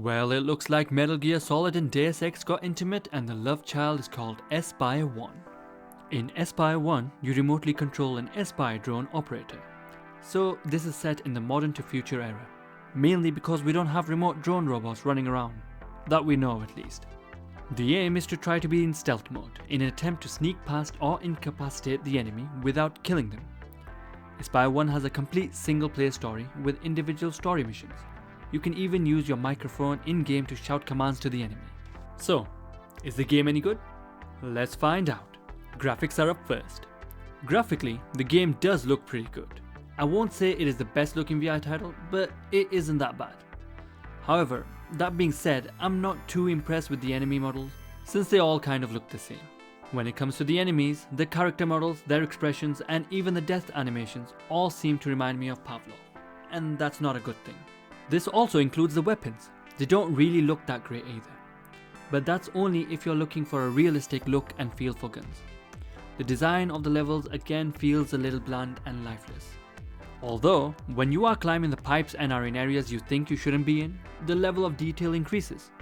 Well, it looks like Metal Gear Solid and Deus Ex got intimate and the love child is called Espire 1. In Espire 1, you remotely control an Espire drone operator. So this is set in the modern to future era, mainly because we don't have remote drone robots running around, that we know at least. The aim is to try to be in stealth mode, in an attempt to sneak past or incapacitate the enemy without killing them. Espire 1 has a complete single player story with individual story missions. You can even use your microphone in-game to shout commands to the enemy. So, is the game any good? Let's find out. Graphics are up first. Graphically, the game does look pretty good. I won't say it is the best looking VR title, but it isn't that bad. However, that being said, I'm not too impressed with the enemy models, since they all kind of look the same. When it comes to the enemies, the character models, their expressions, and even the death animations all seem to remind me of Pavlov, and that's not a good thing. This also includes the weapons. They don't really look that great either. But that's only if you're looking for a realistic look and feel for guns. The design of the levels again feels a little bland and lifeless. Although, when you are climbing the pipes and are in areas you think you shouldn't be in, the level of detail increases.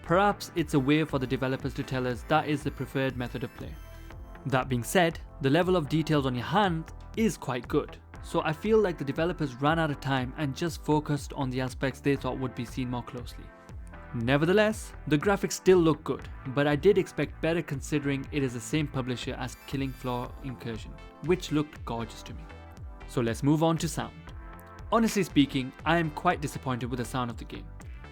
Perhaps it's a way for the developers to tell us that is the preferred method of play. That being said, the level of details on your hand is quite good. So I feel like the developers ran out of time and just focused on the aspects they thought would be seen more closely. Nevertheless, the graphics still look good, but I did expect better considering it is the same publisher as Killing Floor Incursion, which looked gorgeous to me. So let's move on to sound. Honestly speaking, I am quite disappointed with the sound of the game.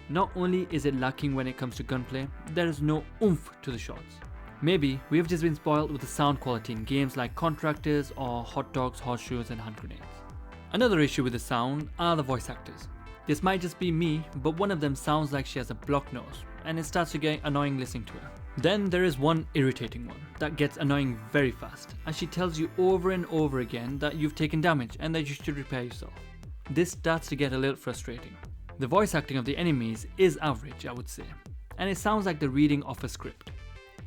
Not only is it lacking when it comes to gunplay, there is no oomph to the shots. Maybe we have just been spoiled with the sound quality in games like Contractors or Hot Dogs, Horseshoes and Hand Grenades. Another issue with the sound are the voice actors. This might just be me, but one of them sounds like she has a blocked nose, and it starts to get annoying listening to her. Then there is one irritating one that gets annoying very fast, as she tells you over and over again that you've taken damage and that you should repair yourself. This starts to get a little frustrating. The voice acting of the enemies is average, I would say, and it sounds like the reading of a script.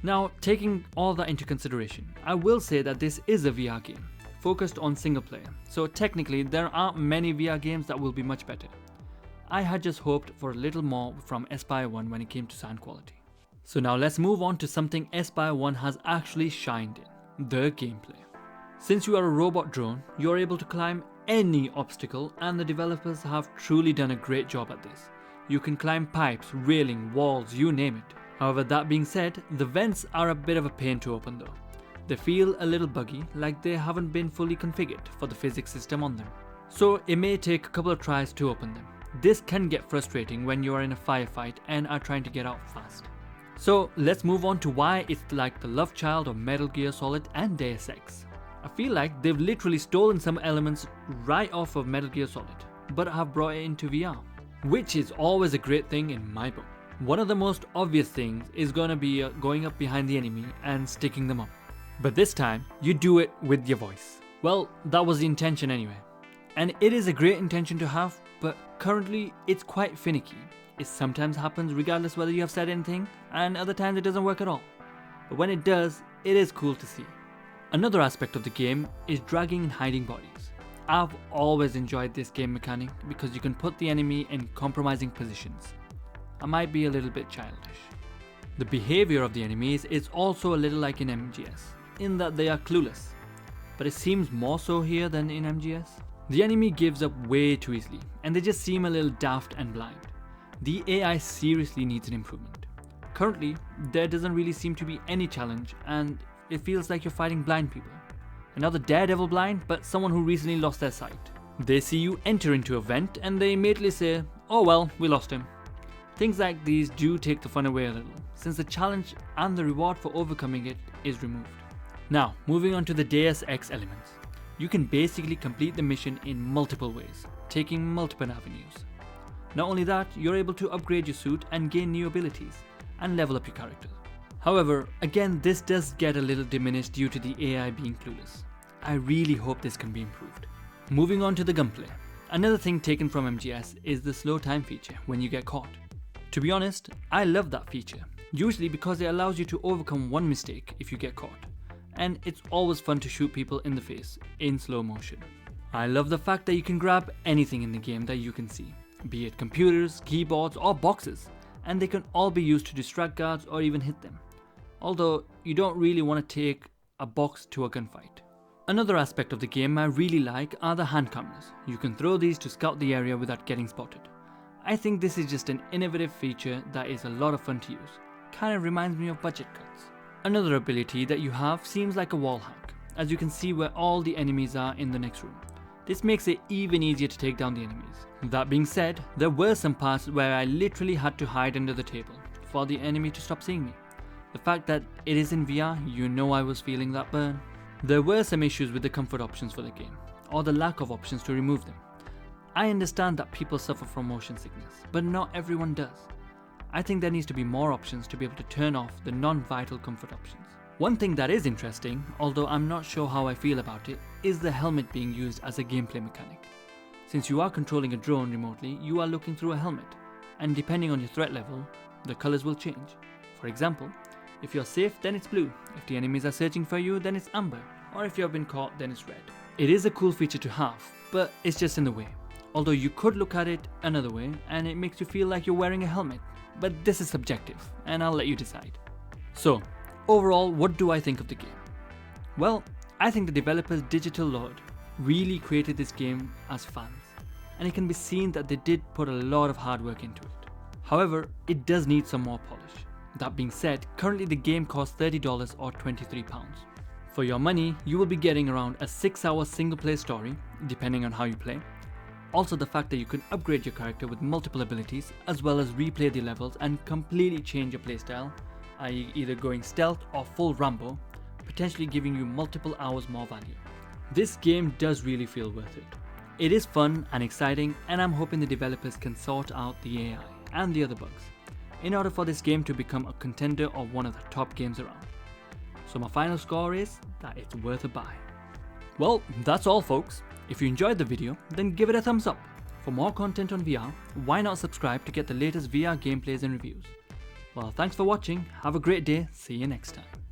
Now, taking all that into consideration, I will say that this is a VR game, focused on single player, so technically there aren't many VR games that will be much better. I had just hoped for a little more from Espire 1 when it came to sound quality. So now let's move on to something Espire 1 has actually shined in, the gameplay. Since you are a robot drone, you are able to climb any obstacle and the developers have truly done a great job at this. You can climb pipes, railing, walls, you name it. However, that being said, the vents are a bit of a pain to open though. They feel a little buggy, like they haven't been fully configured for the physics system on them. So it may take a couple of tries to open them. This can get frustrating when you are in a firefight and are trying to get out fast. So let's move on to why it's like the love child of Metal Gear Solid and Deus Ex. I feel like they've literally stolen some elements right off of Metal Gear Solid, but have brought it into VR, which is always a great thing in my book. One of the most obvious things is gonna be going up behind the enemy and sticking them up. But this time, you do it with your voice. Well, that was the intention anyway. And it is a great intention to have, but currently it's quite finicky. It sometimes happens regardless whether you have said anything, and other times it doesn't work at all. But when it does, it is cool to see. Another aspect of the game is dragging and hiding bodies. I've always enjoyed this game mechanic because you can put the enemy in compromising positions. I might be a little bit childish. The behavior of the enemies is also a little like in MGS, in that they are clueless, but it seems more so here than in MGS. The enemy gives up way too easily, and they just seem a little daft and blind. The AI seriously needs an improvement. Currently, there doesn't really seem to be any challenge, and it feels like you're fighting blind people. Another daredevil blind, but someone who recently lost their sight. They see you enter into a vent and they immediately say, "Oh well, we lost him." Things like these do take the fun away a little, since the challenge and the reward for overcoming it is removed. Now, moving on to the Deus Ex elements. You can basically complete the mission in multiple ways, taking multiple avenues. Not only that, you're able to upgrade your suit and gain new abilities, and level up your character. However, again, this does get a little diminished due to the AI being clueless. I really hope this can be improved. Moving on to the gunplay. Another thing taken from MGS is the slow time feature when you get caught. To be honest, I love that feature, usually because it allows you to overcome one mistake if you get caught, and it's always fun to shoot people in the face in slow motion. I love the fact that you can grab anything in the game that you can see, be it computers, keyboards or boxes, and they can all be used to distract guards or even hit them, although you don't really want to take a box to a gunfight. Another aspect of the game I really like are the hand cameras. You can throw these to scout the area without getting spotted. I think this is just an innovative feature that is a lot of fun to use. Kind of reminds me of budget cuts. Another ability that you have seems like a wall hack, as you can see where all the enemies are in the next room. This makes it even easier to take down the enemies. That being said, there were some parts where I literally had to hide under the table for the enemy to stop seeing me. The fact that it is in VR, you know I was feeling that burn. There were some issues with the comfort options for the game, or the lack of options to remove them. I understand that people suffer from motion sickness, but not everyone does. I think there needs to be more options to be able to turn off the non-vital comfort options. One thing that is interesting, although I'm not sure how I feel about it, is the helmet being used as a gameplay mechanic. Since you are controlling a drone remotely, you are looking through a helmet, and depending on your threat level, the colors will change. For example, if you're safe, then it's blue. If the enemies are searching for you, then it's amber. Or if you have been caught, then it's red. It is a cool feature to have, but it's just in the way. Although you could look at it another way, and it makes you feel like you're wearing a helmet. But this is subjective, and I'll let you decide. So, overall, what do I think of the game? Well, I think the developers Digital Lord really created this game as fans, and it can be seen that they did put a lot of hard work into it. However, it does need some more polish. That being said, currently the game costs $30 or £23. For your money, you will be getting around a 6-hour single player story, depending on how you play. Also the fact that you can upgrade your character with multiple abilities, as well as replay the levels and completely change your playstyle, i.e. either going stealth or full Rambo, potentially giving you multiple hours more value. This game does really feel worth it. It is fun and exciting, and I'm hoping the developers can sort out the AI and the other bugs in order for this game to become a contender or one of the top games around. So my final score is that it's worth a buy. Well, that's all folks. If you enjoyed the video, then give it a thumbs up. For more content on VR, why not subscribe to get the latest VR gameplays and reviews? Well, thanks for watching, have a great day, see you next time.